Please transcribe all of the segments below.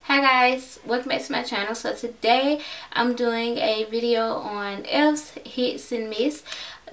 Hi guys, welcome back to my channel. So today I'm doing a video on E.L.F's hits and miss.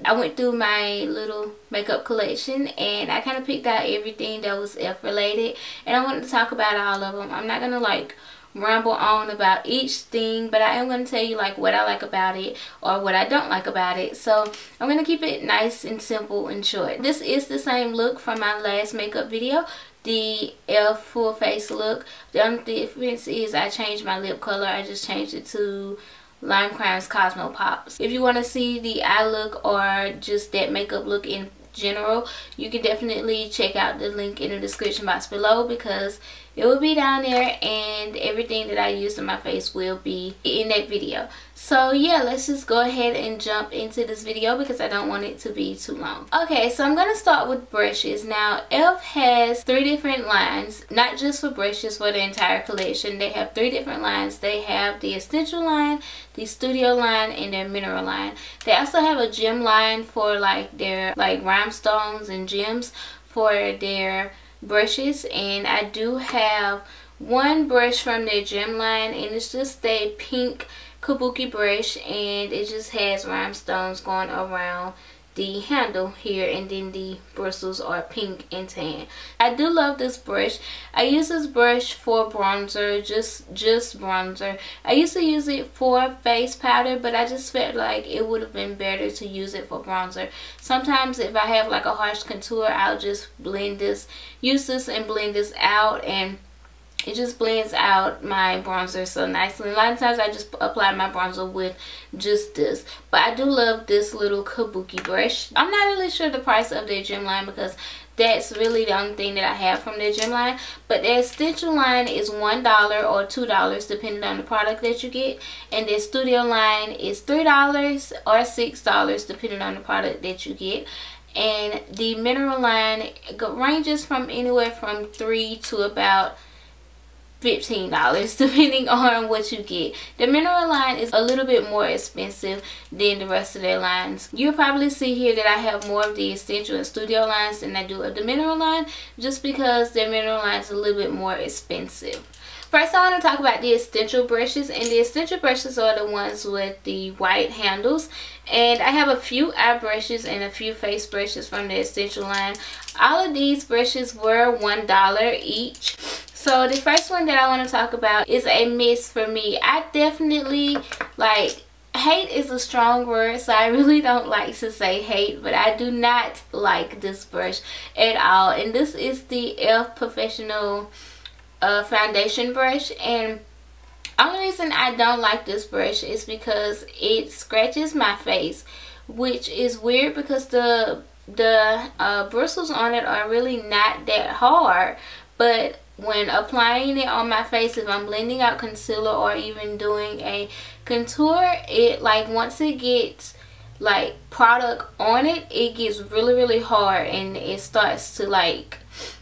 I went through my little makeup collection and I kind of picked out everything that was E.L.F related, and I wanted to talk about all of them. I'm not gonna like ramble on about each thing, but I am going to tell you like what I like about it or what I don't like about it. So I'm going to keep it nice and simple and short. This is the same look from my last makeup video, the E.L.F full face look. The only difference is I changed my lip color. I just changed it to Lime Crime's Cosmo Pops. If you want to see the eye look or just that makeup look in general, you can definitely check out the link in the description box below, because it will be down there and everything that I used on my face will be in that video. So yeah, let's just go ahead and jump into this video because I don't want it to be too long. Okay, so I'm going to start with brushes. Now E.L.F has 3 different lines, not just for brushes, for the entire collection. They have 3 different lines. They have the Essential line, the Studio line, and their Mineral line. They also have a gem line for like their like rhinestones and gems for their brushes, and I do have one brush from their gem line, and it's just a pink kabuki brush, and it just has rhinestones going around the handle here, and then the bristles are pink and tan. I do love this brush. I use this brush for bronzer, just bronzer. I used to use it for face powder, but I just felt like it would have been better to use it for bronzer. Sometimes if I have like a harsh contour, I'll just use this and blend this out, and it just blends out my bronzer so nicely. A lot of times I just apply my bronzer with just this. But I do love this little kabuki brush. I'm not really sure the price of their gem line because that's really the only thing that I have from their gem line. But their Essential line is $1 or $2 depending on the product that you get. And their Studio line is $3 or $6 depending on the product that you get. And the Mineral line ranges from anywhere from $3 to about $15 depending on what you get. The Mineral line is a little bit more expensive than the rest of their lines. You'll probably see here that I have more of the Essential and Studio lines than I do of the Mineral line, just because their Mineral line is a little bit more expensive. First, I want to talk about the Essential brushes, and the Essential brushes are the ones with the white handles. And I have a few eye brushes and a few face brushes from the Essential line. All of these brushes were $1 each. So the first one that I want to talk about is a miss for me. I definitely, like, hate is a strong word, so I really don't like to say hate, but I do not like this brush at all. And this is the E.L.F Professional foundation brush, and only reason I don't like this brush is because it scratches my face, which is weird because the bristles on it are really not that hard, but when applying it on my face, if I'm blending out concealer or even doing a contour, it like once it gets like product on it, it gets really hard and it starts to like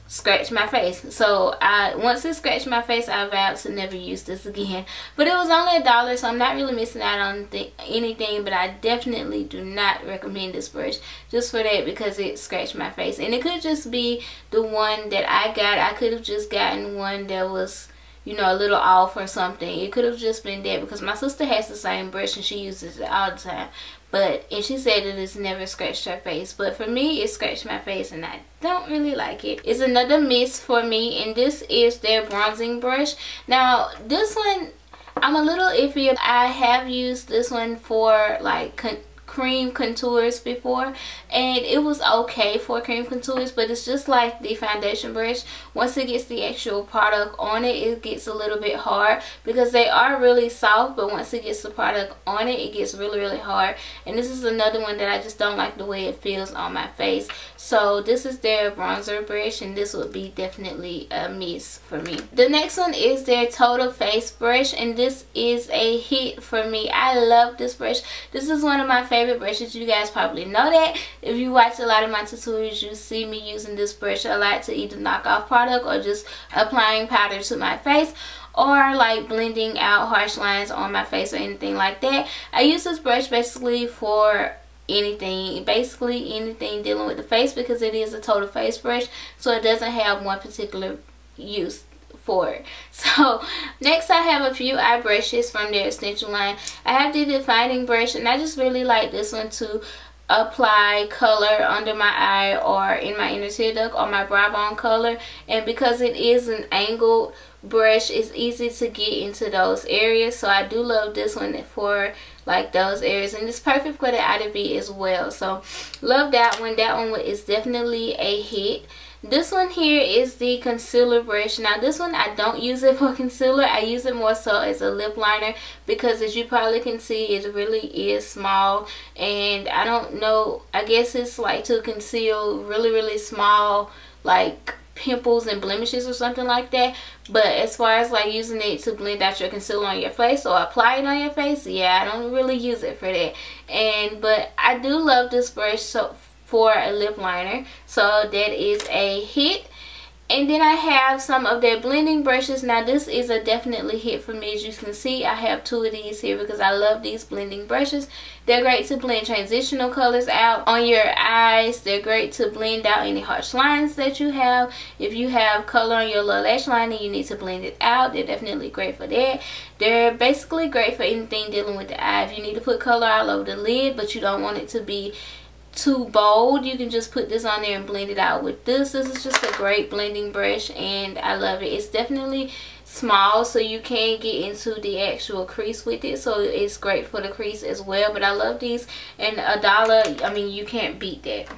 scratch my face. So once it scratched my face, I vowed to never use this again. But it was only $1, so I'm not really missing out on anything, but I definitely do not recommend this brush just for that, because it scratched my face. And it could just be the one that I got. I could have just gotten one that was, you know, a little off or something. It could have just been that, because my sister has the same brush and she uses it all the time. And she said that it's never scratched her face. But for me, it scratched my face and I don't really like it. It's another miss for me, and this is their bronzing brush. Now, this one, I'm a little iffy. I have used this one for like cream contours before, and it was okay for cream contours, but it's just like the foundation brush. Once it gets the actual product on it, it gets a little bit hard, because they are really soft, but once it gets the product on it, it gets really hard. And this is another one that I just don't like the way it feels on my face. So this is their bronzer brush, and this would be definitely a miss for me. The next one is their Total Face brush, and this is a hit for me. I love this brush. This is one of my favorite brushes. You guys probably know that. If you watch a lot of my tutorials, you see me using this brush a lot to either knock off product or just applying powder to my face, or like blending out harsh lines on my face or anything like that. I use this brush basically for basically anything dealing with the face, because it is a total face brush, so it doesn't have one particular use for it. So next I have a few eye brushes from their extension line. I have the defining brush, and I just really like this one to apply color under my eye or in my inner tear duct or my brow bone color. And because it is an angled brush, it's easy to get into those areas, so I do love this one for like those areas, and it's perfect for the outer V as well. So love that one. That one is definitely a hit. This one here is the concealer brush. Now this one, I don't use it for concealer. I use it more so as a lip liner, because as you probably can see, it really is small, and I don't know, I guess it's like to conceal really small like pimples and blemishes or something like that. But as far as like using it to blend out your concealer on your face or apply it on your face, yeah, I don't really use it for that. But I do love this brush for a lip liner, so that is a hit. And then I have some of their blending brushes. Now this is a definitely hit for me. As you can see, I have 2 of these here because I love these blending brushes. They're great to blend transitional colors out on your eyes. They're great to blend out any harsh lines that you have. If you have color on your lower lash line and you need to blend it out, they're definitely great for that. They're basically great for anything dealing with the eye. If you need to put color all over the lid but you don't want it to be too bold, you can just put this on there and blend it out with this. This is just a great blending brush, and I love it. It's definitely small, so you can get into the actual crease with it, so it's great for the crease as well. But I love these, and $1, I mean, you can't beat that.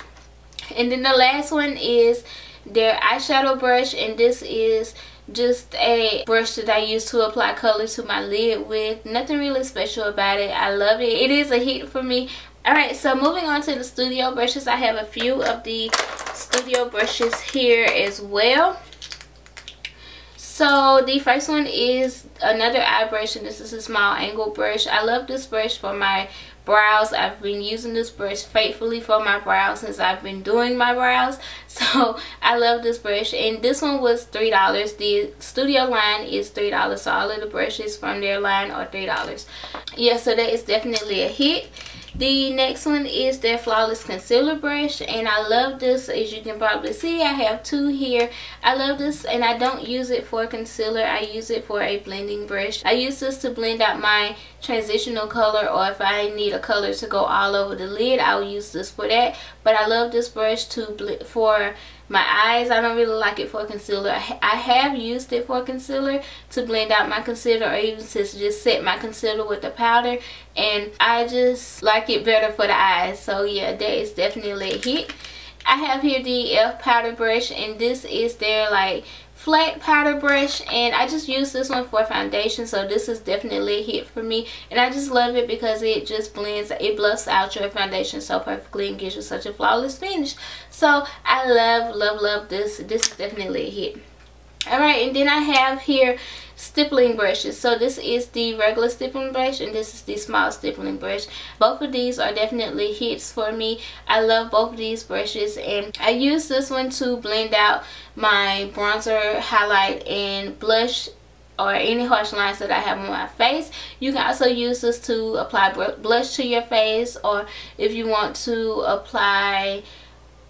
And then the last one is their eyeshadow brush, and this is just a brush that I use to apply color to my lid with. Nothing really special about it. I love it. It is a hit for me. Alright, so moving on to the studio brushes, I have a few of the studio brushes here as well. So the first one is another eye brush, and this is a small angle brush. I love this brush for my brows. I've been using this brush faithfully for my brows since I've been doing my brows. So I love this brush, and this one was $3. The studio line is $3, so all of the brushes from their line are $3. Yeah, so that is definitely a hit. The next one is their Flawless Concealer Brush, and I love this. As you can probably see, I have 2 here. I love this, and I don't use it for concealer. I use it for a blending brush. I use this to blend out my transitional color, or if I need a color to go all over the lid, I'll use this for that. But I love this brush for my eyes. I don't really like it for concealer. I have used it for concealer to blend out my concealer, or even to just set my concealer with the powder, and I just like it better for the eyes. So yeah, that is definitely a hit. I have here the E.L.F powder brush, and this is their like flat powder brush, and I just use this one for foundation, so this is definitely a hit for me. And I just love it because it just blends, it buffs out your foundation so perfectly and gives you such a flawless finish. So I love this. This is definitely a hit. Alright, and then I have here stippling brushes. So this is the regular stippling brush, and this is the small stippling brush. Both of these are definitely hits for me. I love both of these brushes, and I use this one to blend out my bronzer, highlight, and blush, or any harsh lines that I have on my face. You can also use this to apply blush to your face, or if you want to apply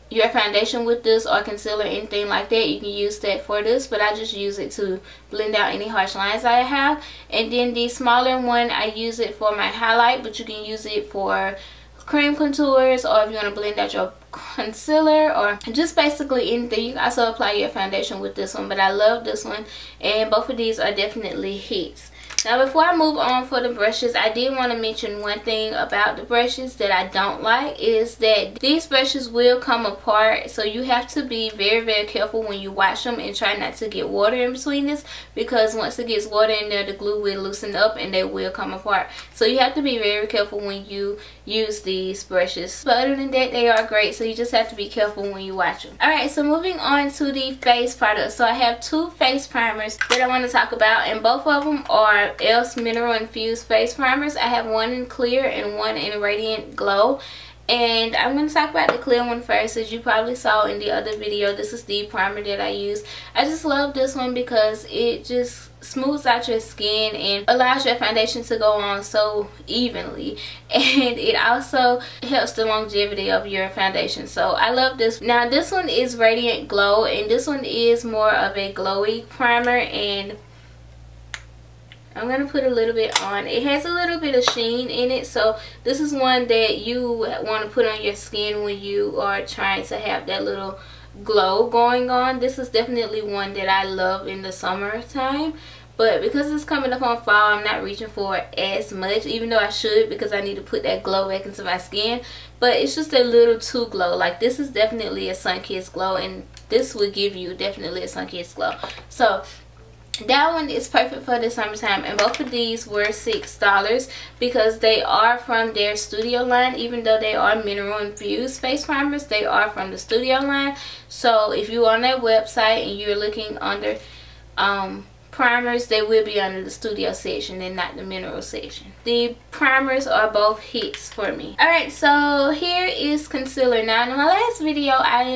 your foundation with this, or concealer, anything like that, you can use that for this. But I just use it to blend out any harsh lines I have. And then the smaller one, I use it for my highlight, but you can use it for cream contours, or if you want to blend out your concealer, or just basically anything. You can also apply your foundation with this one, but I love this one, and both of these are definitely hits. Now before I move on for the brushes, I did want to mention one thing about the brushes that I don't like, is that these brushes will come apart, so you have to be very careful when you wash them, and try not to get water in between this, because once it gets water in there, the glue will loosen up and they will come apart. So you have to be very careful when you use these brushes. But other than that, they are great, so you just have to be careful when you wash them. Alright, so moving on to the face products. So I have 2 face primers that I want to talk about, and both of them are E.L.F's Mineral Infused Face Primers. I have one in clear and one in Radiant Glow. And I'm going to talk about the clear one first. As you probably saw in the other video, this is the primer that I use. I just love this one because it just smooths out your skin and allows your foundation to go on so evenly, and it also helps the longevity of your foundation. So I love this. Now this one is Radiant Glow, and this one is more of a glowy primer, and I'm going to put a little bit on. It has a little bit of sheen in it, so this is one that you want to put on your skin when you are trying to have that little glow going on. This is definitely one that I love in the summertime, but because it's coming up on fall, I'm not reaching for it as much, even though I should, because I need to put that glow back into my skin. But it's just a little too glow. Like, this is definitely a sun-kissed glow, and this will give you definitely a sun-kissed glow. So that one is perfect for the summertime, and both of these were $6 because they are from their studio line. Even though they are mineral infused face primers, they are from the studio line. So if you're on their website and you're looking under primers, they will be under the studio section and not the mineral section. The primers are both hits for me. Alright, so here is concealer. Now in my last video,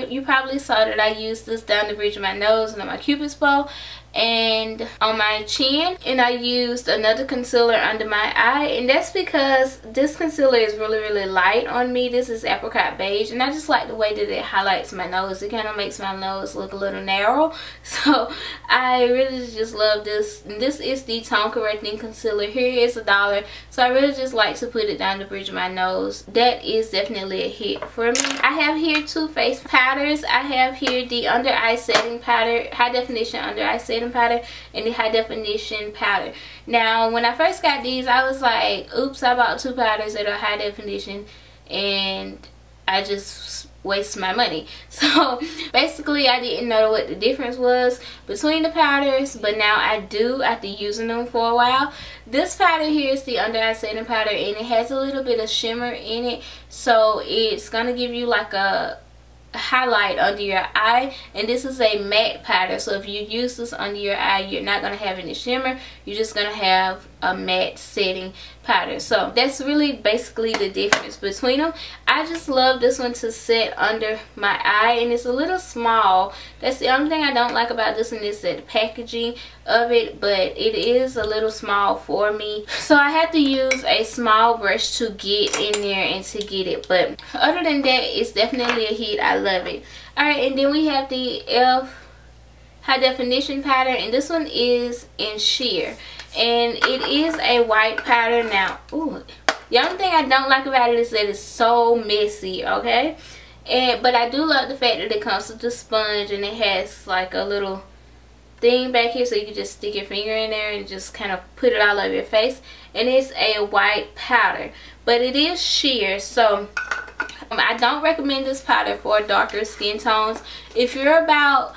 you probably saw that I used this down the bridge of my nose and on my cupid's bow and on my chin, and I used another concealer under my eye, and that's because this concealer is really light on me. This is apricot beige, and I just like the way that it highlights my nose. It kind of makes my nose look a little narrow, so I really just love this. And this is the tone correcting concealer. Here is $1, so I really just like to put it down the bridge of my nose. That is definitely a hit for me. I have here two face powders. I have here the under eye setting powder, high definition under eye setting powder, and the high definition powder. Now when I first got these, I was like, oops, I bought two powders that are high definition and I just wasted my money. So basically I didn't know what the difference was between the powders, but now I do after using them for a while. This powder here is the under eye setting powder, and it has a little bit of shimmer in it, so it's gonna give you like a highlight under your eye. And this is a matte powder, so if you use this under your eye, you're not going to have any shimmer. You're just going to have a matte setting powder. So that's really basically the difference between them. I just love this one to set under my eye, and it's a little small. That's the only thing I don't like about this one, is that the packaging of it, but it is a little small for me, so I had to use a small brush to get in there and to get it. But other than that, it's definitely a hit. I love it. Alright, and then we have the E.L.F high definition powder, and this one is in sheer, and it is a white powder. Now, ooh, the only thing I don't like about it is that it's so messy, okay? But I do love the fact that it comes with the sponge, and it has like a little thing back here so you can just stick your finger in there and just kind of put it all over your face. And it's a white powder, but it is sheer, so I don't recommend this powder for darker skin tones. If you're about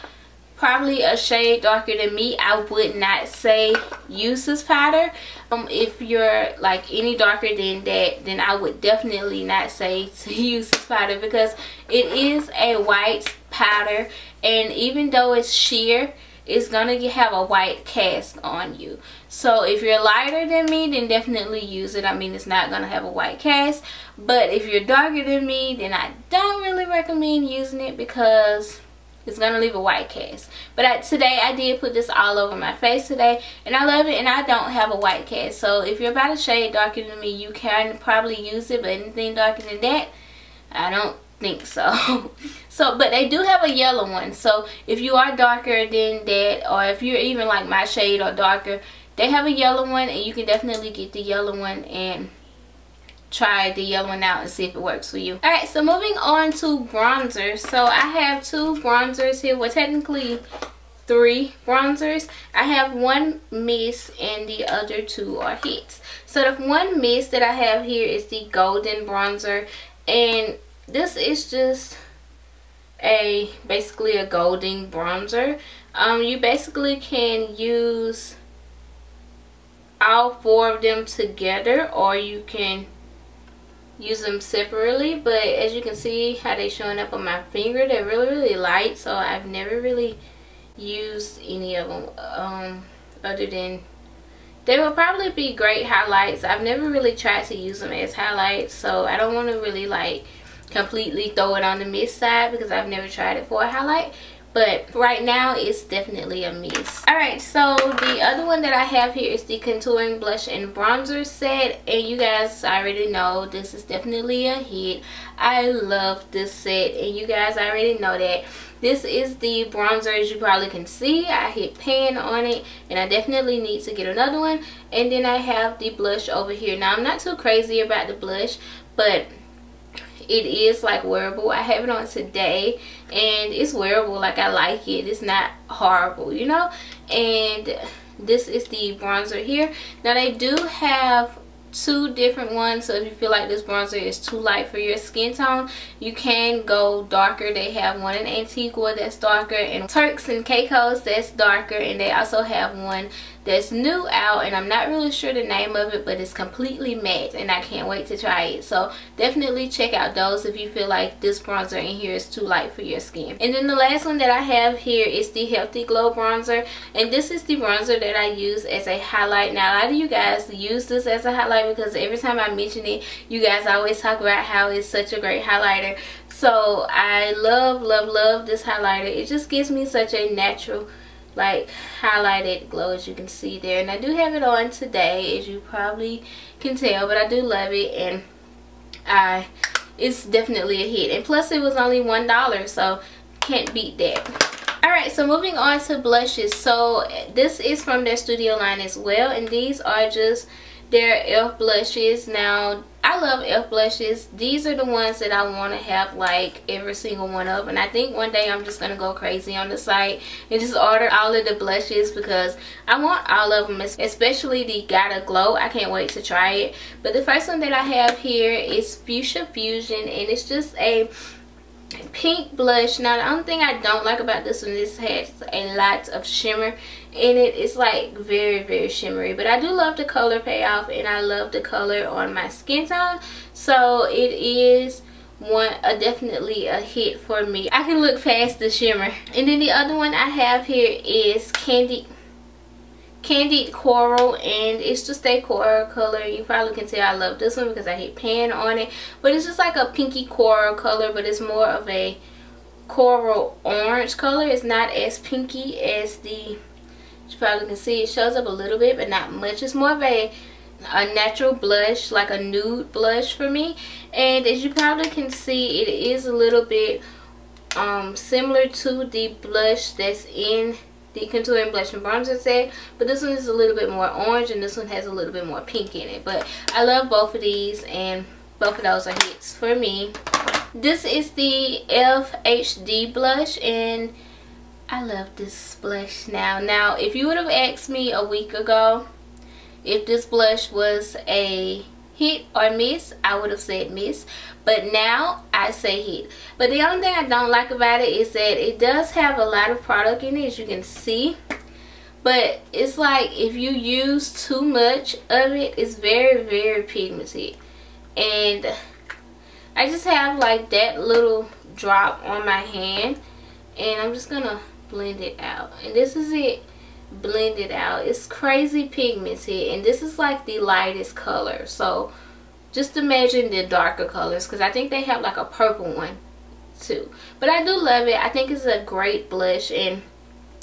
probably a shade darker than me, I would not say use this powder. If you're like any darker than that, then I would definitely not say to use this powder, because it is a white powder, and even though it's sheer, it's gonna have a white cast on you. So if you're lighter than me, then definitely use it. I mean, it's not gonna have a white cast, but if you're darker than me, then I don't really recommend using it because it's gonna leave a white cast. But today I did put this all over my face today, and I love it, and I don't have a white cast. So if you're about a shade darker than me, you can probably use it, but anything darker than that, I don't think so. But they do have a yellow one, so if you are darker than that, or if you're even like my shade or darker, they have a yellow one, and you can definitely get the yellow one and try the yellow one out and see if it works for you. Alright, so moving on to bronzers. So I have two bronzers here, well technically three bronzers. I have one miss and the other two are hits. So the one miss that I have here is the golden bronzer, and this is just basically a golden bronzer. You basically can use all four of them together, or you can use them separately. But as you can see how they showing up on my finger, they're really light, so I've never really used any of them other than they will probably be great highlights. I've never really tried to use them as highlights, so I don't want to really like completely throw it on the mist side because I've never tried it for a highlight. but right now it's definitely a miss. Alright, so the other one that I have here is the contouring blush and bronzer set, and you guys already know this is definitely a hit. I love this set, and you guys already know that. This is the bronzer. As you probably can see, I hit pan on it, and I definitely need to get another one. And then I have the blush over here. Now, I'm not too crazy about the blush, but it is like wearable. I have it on today, and it's wearable. Like, I like it. It's not horrible, you know. And this is the bronzer here. Now, they do have two different ones, so if you feel like this bronzer is too light for your skin tone, you can go darker. They have one in Antigua that's darker, and Turks and Caicos that's darker, and they also have one that's new out, and I'm not really sure the name of it, but it's completely matte, and I can't wait to try it. So definitely check out those if you feel like this bronzer in here is too light for your skin. And then the last one that I have here is the Healthy Glow bronzer, and this is the bronzer that I use as a highlight. Now, a lot of you guys use this as a highlight because every time I mention it, you guys always talk about how it's such a great highlighter. So I love this highlighter. It just gives me such a natural, like, highlighted glow, as you can see there. And I do have it on today, as you probably can tell, but I do love it, and it's definitely a hit. And plus it was only $1, so can't beat that. Alright, so moving on to blushes. So this is from their studio line as well, and these are just their E.L.F blushes. Now, I love E.L.F blushes. These are the ones that I want to have like every single one of, and I think one day I'm just gonna go crazy on the site and just order all of the blushes because I want all of them, especially the Gotta Glow. I can't wait to try it. But the first one that I have here is Fuchsia Fusion, and it's just a pink blush. Now, the only thing I don't like about this one is it has a lot of shimmer in it. It's like very shimmery, but I do love the color payoff, and I love the color on my skin tone, so it is definitely a hit for me. I can look past the shimmer. And then the other one I have here is Candid Coral, and it's just a coral color. You probably can tell I love this one because I hit pan on it, but it's just like a pinky coral color, but it's more of a coral orange color. It's not as pinky as the, you probably can see it shows up a little bit, but not much. It's more of a natural blush, like a nude blush for me. And as you probably can see, it is a little bit similar to the blush that's in the contouring blush and bronzer set, but this one is a little bit more orange, and this one has a little bit more pink in it. But I love both of these, and both of those are hits for me. This is the E.L.F HD blush, and I love this blush now. Now, if you would have asked me a week ago if this blush was a hit or miss, I would have said miss, but now I say hit. But the only thing I don't like about it is that it does have a lot of product in it, as you can see, but it's like if you use too much of it, it's very pigmented, and I just have like that little drop on my hand, and I'm just gonna blend it out, and this is it. Blend it out. It's crazy pigmented, and this is like the lightest color, so just imagine the darker colors, because I think they have like a purple one too. But I do love it. I think it's a great blush, and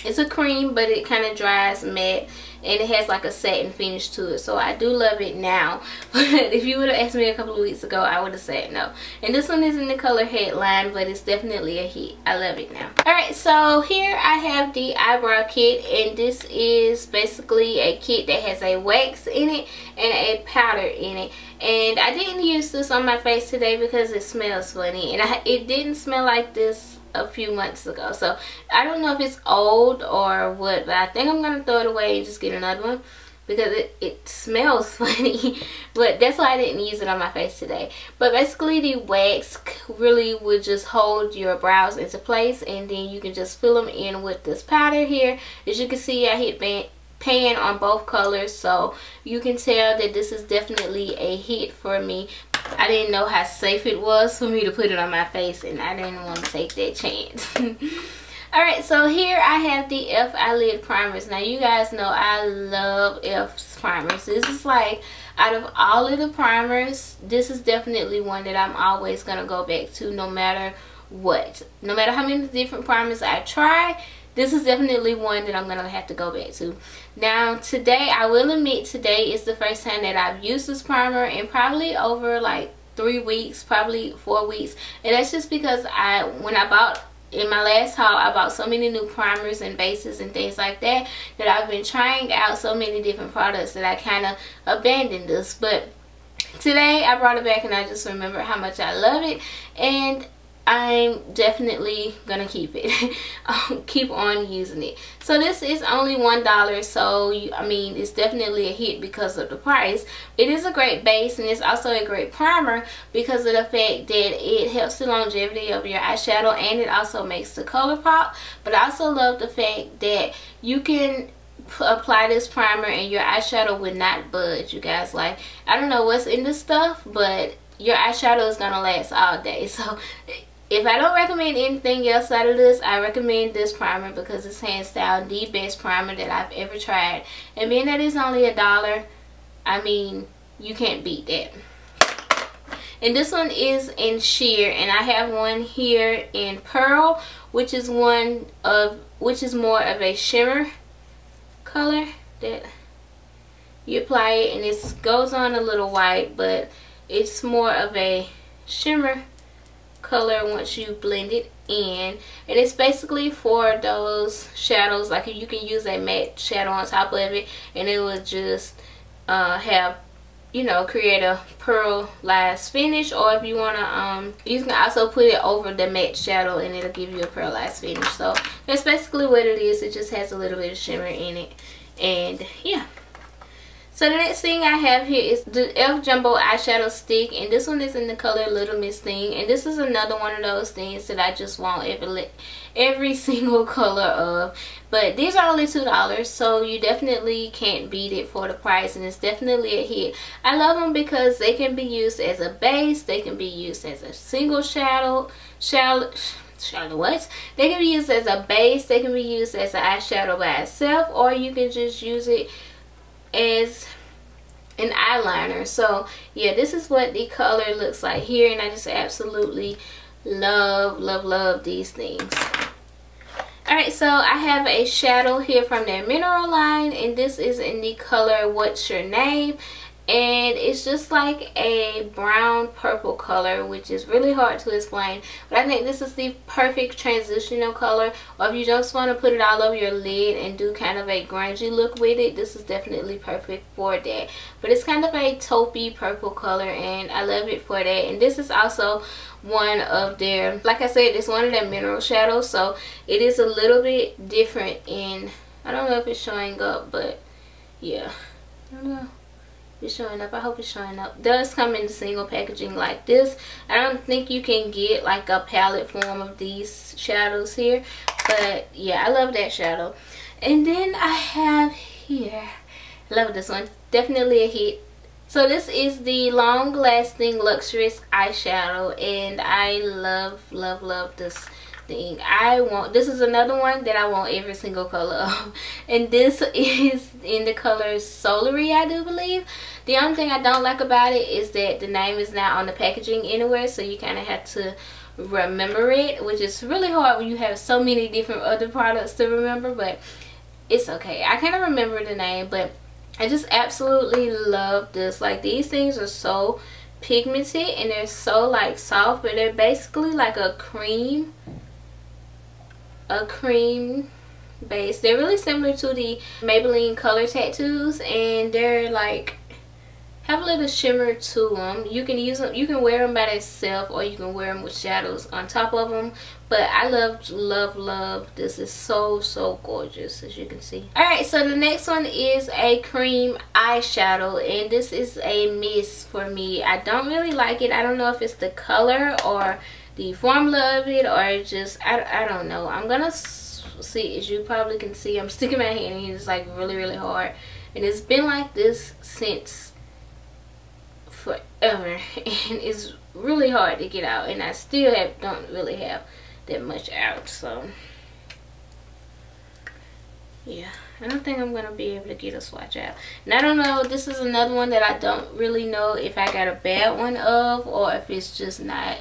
it's a cream, but it kind of dries matte, and it has like a satin finish to it, so I do love it now. But if you would have asked me a couple of weeks ago, I would have said no. And this one is in the color Headline, but it's definitely a hit. I love it now. Alright, so here I have the eyebrow kit, and this is basically a kit that has a wax in it and a powder in it. And I didn't use this on my face today because it smells funny, and it didn't smell like this a few months ago, so I don't know if it's old or what, but I think I'm gonna throw it away and just get another one because it smells funny. But that's why I didn't use it on my face today. But basically, the wax really would just hold your brows into place, and then you can just fill them in with this powder here. As you can see, I hit pan on both colors, so you can tell that this is definitely a hit for me. I didn't know how safe it was for me to put it on my face, and I didn't want to take that chance. Alright, so here I have the E.L.F eyelid primers. Now, you guys know I love E.L.F's primers. This is like, out of all of the primers, this is definitely one that I'm always going to go back to no matter what. No matter how many different primers I try, this is definitely one that I'm going to have to go back to. Now today, I will admit today is the first time that I've used this primer in probably over like 3 weeks, probably 4 weeks. And that's just because when I bought, in my last haul, I bought so many new primers and bases and things like that, that I've been trying out so many different products that I kind of abandoned this. But today I brought it back and I just remembered how much I love it, and I'm definitely gonna keep it. Keep on using it. So this is only $1, so I mean, it's definitely a hit because of the price. It is a great base, and it's also a great primer because of the fact that it helps the longevity of your eyeshadow, and it also makes the color pop. But I also love the fact that you can apply this primer and your eyeshadow would not budge, you guys. Like, I don't know what's in this stuff, but your eyeshadow is gonna last all day. So if I don't recommend anything else out of this, I recommend this primer because it's hands down the best primer that I've ever tried. And being that it's only $1, I mean, you can't beat that. And this one is in sheer, and I have one here in pearl, which is more of a shimmer color that you apply it, and it goes on a little white, but it's more of a shimmer color once you blend it in. And it's basically for those shadows, like you can use a matte shadow on top of it and it will just have, you know, create a pearlized finish. Or if you want to you can also put it over the matte shadow and it'll give you a pearlized finish. So that's basically what it is. It just has a little bit of shimmer in it. And yeah, so the next thing I have here is the E.L.F. Jumbo Eyeshadow Stick, and this one is in the color Little Miss Thing. And this is another one of those things that I just want every single color of. But these are only $2, so you definitely can't beat it for the price, and it's definitely a hit. I love them because they can be used as a base, they can be used as a single shadow what? They can be used as a base, they can be used as an eyeshadow by itself, or you can just use it as an eyeliner. So yeah, this is what the color looks like here, and I just absolutely love these things. Alright, so I have a shadow here from their mineral line, and this is in the color What's Your Name, and it's just like a brown purple color, which is really hard to explain, but I think this is the perfect transitional color. Or if you just want to put it all over your lid and do kind of a grungy look with it, this is definitely perfect for that. But it's kind of a taupey purple color, and I love it for that. And this is also one of their, like I said, it's one of their mineral shadows, so it is a little bit different in, I don't know if it's showing up, but yeah, I don't know. It's showing up. I hope it's showing up. It does come in the single packaging like this. I don't think you can get like a palette form of these shadows here, but yeah, I love that shadow. And then I have here, I love this one, definitely a hit. So this is the Long Lasting Luxurious Eyeshadow, and I love this thing. This is another one that I want every single color of, and this is in the color Solary, I do believe. The only thing I don't like about it is that the name is not on the packaging anywhere, so you kind of have to remember it, which is really hard when you have so many different other products to remember, but it's okay. I kind of remember the name, but I just absolutely love this. Like, these things are so pigmented and they're so like soft, but they're basically like a cream base. They're really similar to the Maybelline Color Tattoos, and they're like have a little shimmer to them. You can use them, you can wear them by themselves, or you can wear them with shadows on top of them. But I love this. Is so gorgeous, as you can see. Alright, so the next one is a cream eyeshadow, and this is a miss for me. I don't really like it. I don't know if it's the color or the formula of it, or just I don't know. I'm gonna see, as you probably can see, I'm sticking my hand in, it's like really hard, and it's been like this since forever, and it's really hard to get out, and I still don't really have that much out. So yeah, I don't think I'm gonna be able to get a swatch out. And I don't know, this is another one that I don't really know if I got a bad one of, or if it's just not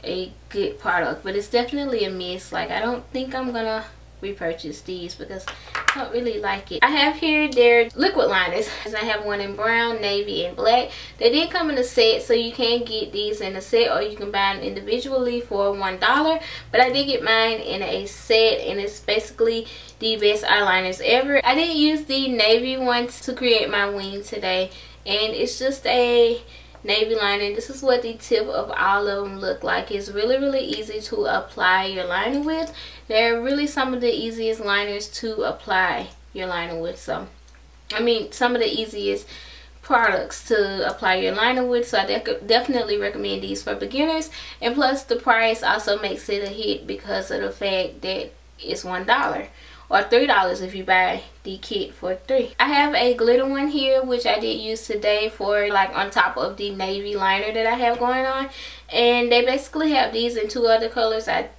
a good product, but it's definitely a miss. Like, I don't think I'm gonna repurchase these because I don't really like it. I have here their liquid liners. I have one in brown, navy, and black. They did come in a set, so you can get these in a set or you can buy them individually for $1, but I did get mine in a set, and it's basically the best eyeliners ever. I did use the navy ones to create my wing today, and it's just a navy liner. This is what the tip of all of them look like. It's really easy to apply your liner with. They're really some of the easiest liners to apply your liner with. So I mean, some of the easiest products to apply your liner with, so I definitely recommend these for beginners. And plus the price also makes it a hit because of the fact that it's $1 or $3 if you buy the kit for 3. I have a glitter one here, which I did use today for like on top of the navy liner that I have going on, and they basically have these in 2 other colors. In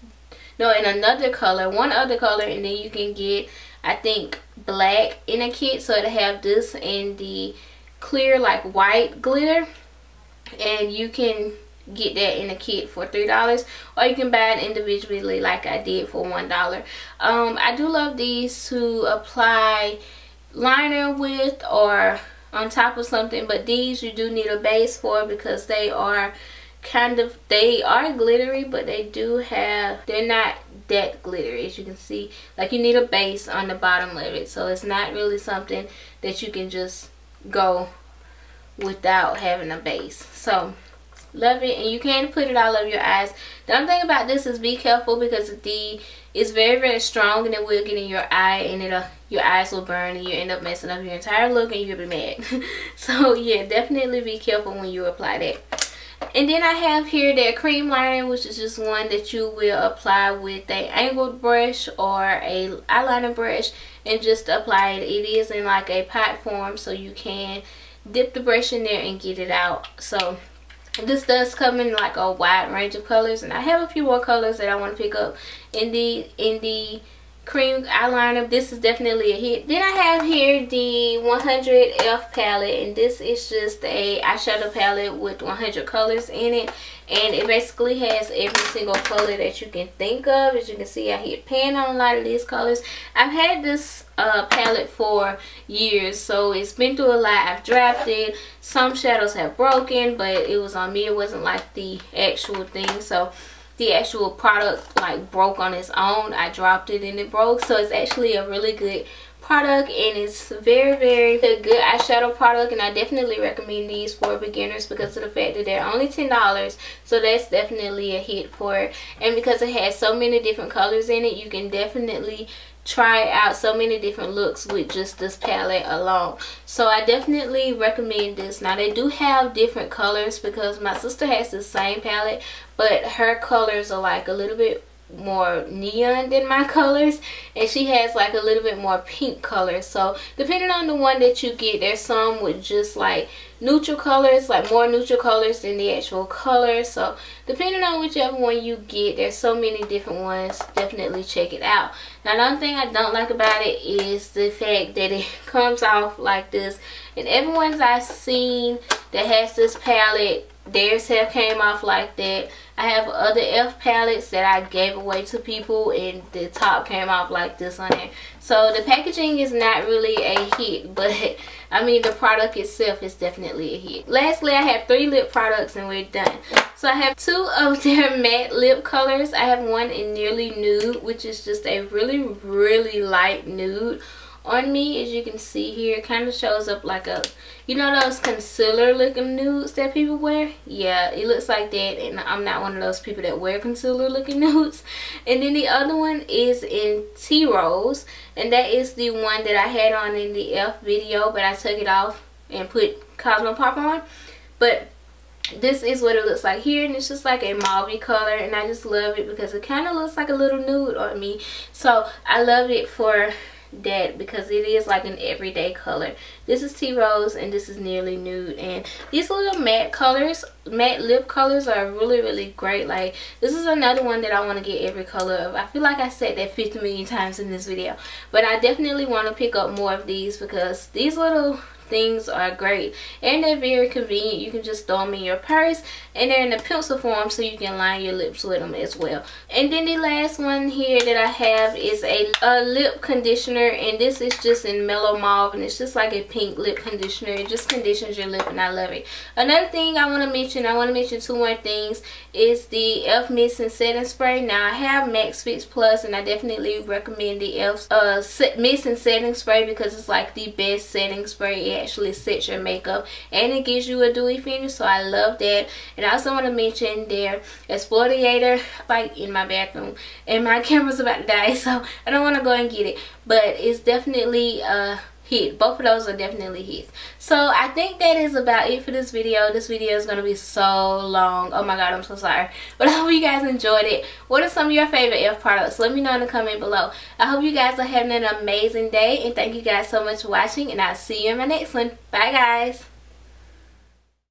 another color, 1 other color, and then you can get, I think, black in a kit. So to have this in the clear like white glitter, and you can get that in a kit for $3, or you can buy it individually like I did for $1. I do love these to apply liner with or on top of something, but these you do need a base for because they are glittery, but they're not that glittery, as you can see. Like, you need a base on the bottom of it, so it's not really something that you can just go without having a base. So love it, and you can put it all over your eyes. The only thing about this is be careful because it's very strong, and it will get in your eye, and your eyes will burn, and you end up messing up your entire look, and you'll be mad. So yeah, definitely be careful when you apply that. And then I have here their cream liner, which is just one that you will apply with a angled brush or a eyeliner brush and just apply it. It is in like a pot form, so you can dip the brush in there and get it out. So this does come in like a wide range of colors, and I have a few more colors that I want to pick up in the cream eyeliner. This is definitely a hit. Then I have here the 100 E.L.F palette, and this is just a eyeshadow palette with 100 colors in it, and it basically has every single color that you can think of. As you can see, I hit pan on a lot of these colors. I've had this palette for years, so it's been through a lot. I've dropped it. Some shadows have broken, but it was on me. It wasn't like the actual thing, so the actual product like broke on its own. I dropped it and it broke. So it's actually a really good product, and it's very good eyeshadow product, and I definitely recommend these for beginners because of the fact that they're only $10. So that's definitely a hit for it, and because it has so many different colors in it, you can definitely try out so many different looks with just this palette alone. So I definitely recommend this. Now they do have different colors because my sister has the same palette, but her colors are like a little bit more neon than my colors, and she has like a little bit more pink colors. So depending on the one that you get, there's some with just like neutral colors, like more neutral colors than the actual colors. So depending on whichever one you get, there's so many different ones. Definitely check it out. Now the only thing I don't like about it is the fact that it comes off like this, and everyone's I've seen that has this palette, theirs have came off like that. I have other E.L.F palettes that I gave away to people, and the top came off like this on it. So the packaging is not really a hit, but I mean the product itself is definitely a hit. Lastly, I have 3 lip products and we're done. So I have 2 of their matte lip colors. I have one in Nearly Nude, which is just a really light nude on me. As you can see here, it kind of shows up like a, you know those concealer looking nudes that people wear? Yeah, it looks like that, and I'm not one of those people that wear concealer looking nudes. And then the other one is in Tea Rose, and that is the one that I had on in the E.L.F video, but I took it off and put Cosmo Pop on. But this is what it looks like here, and it's just like a mauve color, and I just love it because it kind of looks like a little nude on me. So I love it for that because it is like an everyday color. This is Tea Rose and this is Nearly Nude, and these little matte colors, matte lip colors, are really great. Like, this is another one that I want to get every color of. I feel like I said that 50 million times in this video, but I definitely want to pick up more of these because these little things are great, and they're very convenient. You can just throw them in your purse, and they're in a pencil form so you can line your lips with them as well. And then the last one here that I have is a lip conditioner, and this is just in mellow mauve, and it's just like a pink lip conditioner. It just conditions your lip, and I love it. Another thing I want to mention, two more things, is the E.L.F. Mist and Setting Spray. Now I have Max Fix Plus, and I definitely recommend the E.L.F. Mist and Setting Spray because it's like the best setting spray. It actually sets your makeup and it gives you a dewy finish, so I love that. And I also want to mention their exfoliator, like in my bathroom, and my camera's about to die, so I don't want to go and get it, but it's definitely hit. Both of those are definitely hits. So I think that is about it for this video. This video is going to be so long. Oh my god, I'm so sorry. But I hope you guys enjoyed it. What are some of your favorite E.L.F. products? Let me know in the comment below. I hope you guys are having an amazing day, and thank you guys so much for watching, and I'll see you in my next one. Bye guys.